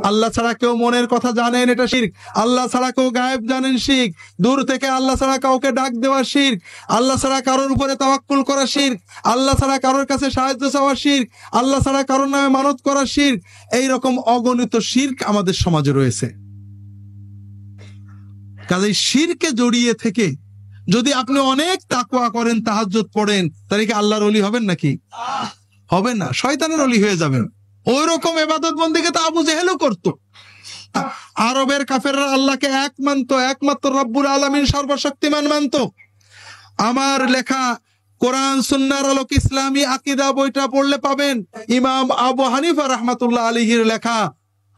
আল্লাহ ছাড়া কেউ মনের কথা জানেন, এটা শিরক। আল্লাহ ছাড়া কেউ গায়েব জানেন, শিরক। দূর থেকে আল্লাহ ছাড়া কাউকে ডাক দেওয়া শিরক। আল্লাহ ছাড়া কারোর উপরে তাওয়াক্কুল করা শিরক। আল্লাহ ছাড়া কারোর কাছে সাহায্য চাওয়া শিরক। আল্লাহ ছাড়া কারোর নামে মানত করা শিরক। এইরকম অগণিত শিরক আমাদের সমাজে রয়েছে। কাজেই শিরকে জড়িয়ে থেকে যদি আপনি অনেক তাকওয়া করেন, তাহাজ্জুদ পড়েন, তাহলে কি আল্লাহর ওলি হবেন নাকি? হবেন না, শয়তানের ওলি হয়ে যাবেন। ওই রকম ইবাদত বন্দেগী তো আবু জেহেলও করতো। আরবের কাফেররা আল্লাহকে এক মানতো, একমাত্র রব্বুল আলামিন সর্বশক্তিমান মানতো। আমার লেখা কোরআন সুন্নাহর আলোক ইসলামী আকীদা বইটা পড়লে পাবেন ইমাম আবু হানিফা রাহমাতুল্লাহ আলাইহির লেখা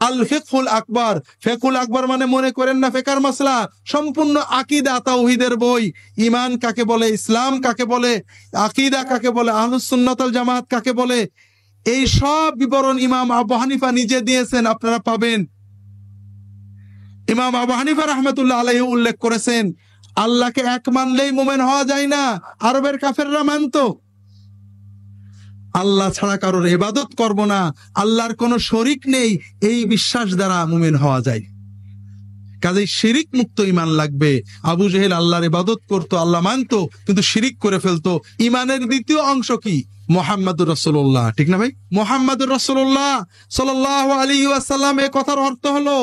আল ফিকহুল আকবার। ফিকহুল আকবার মানে মনে করেন না ফিকার মাসলা, সম্পূর্ণ আকীদা তাওহীদের বই। ঈমান কাকে বলে, ইসলাম কাকে বলে, আকীদা কাকে বলে, আহলুস সুন্নাত ওয়াল জামাত কাকে বলে, এই সব বিবরণ ইমাম আবু হানিফা নিজে দিয়েছেন, আপনারা পাবেন। ইমাম আবু হানিফা রাহমাতুল্লাহ আলাইহি উল্লেখ করেছেন, আল্লাহকে এক মানলেই মুমিন হওয়া যায় না। আরবের কাফেররা মানতো আল্লাহ ছাড়া কারোর ইবাদত করব না, আল্লাহর কোনো শরীক নেই, এই বিশ্বাস দ্বারা মুমিন হওয়া যায়। কাজেই শিরিক মুক্ত ঈমান লাগবে। আবু জেহেল আল্লাহর ইবাদত করতো, আল্লাহ মানতো, কিন্তু শিরিক করে ফেলতো। ঈমানের দ্বিতীয় অংশ কি? মুহাম্মাদুর রাসূলুল্লাহ, ঠিক না ভাই? মুহাম্মাদুর রাসূলুল্লাহ সাল্লাল্লাহু আলাইহি ওয়াসাল্লাম, এই কথার অর্থ হলো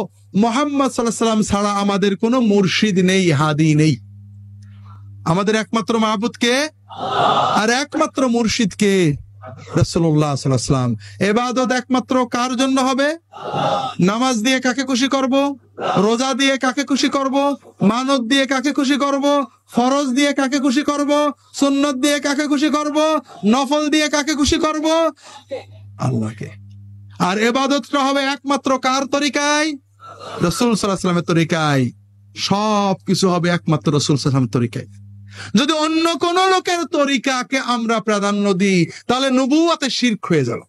মুহাম্মদ সাল্লাল্লাহু আলাইহি ওয়াসাল্লাম ছাড়া আমাদের কোনো মুর্শিদ নেই, হাদি নেই। আমাদের একমাত্র মাহবুদ কে? আর একমাত্র মুর্শিদ কে? রাসূলুল্লাহ সাল্লাল্লাহু আলাইহি ওয়াসাল্লাম। ইবাদত একমাত্র কার জন্য হবে? নামাজ দিয়ে কাকে খুশি করব? রোজা দিয়ে কাকে খুশি করব? মানত দিয়ে কাকে খুশি করব? ফরজ দিয়ে কাকে খুশি করব? সুন্নত দিয়ে কাকে খুশি করব? নফল দিয়ে কাকে খুশি করব? আল্লাহকে। আর ইবাদতটা হবে একমাত্র কার তরিকায়? রাসূল সাল্লাল্লাহু আলাইহি ওয়াসাল্লামের তরিকায়। সব কিছু হবে একমাত্র রাসূল সাল্লাল্লাহু আলাইহি ওয়াসাল্লামের তরিকায়। যদি অন্য কোন লোকের তরিকাকে আমরা প্রাধান্য দিই, তাহলে নবুয়তে শিরক হয়ে যাবে।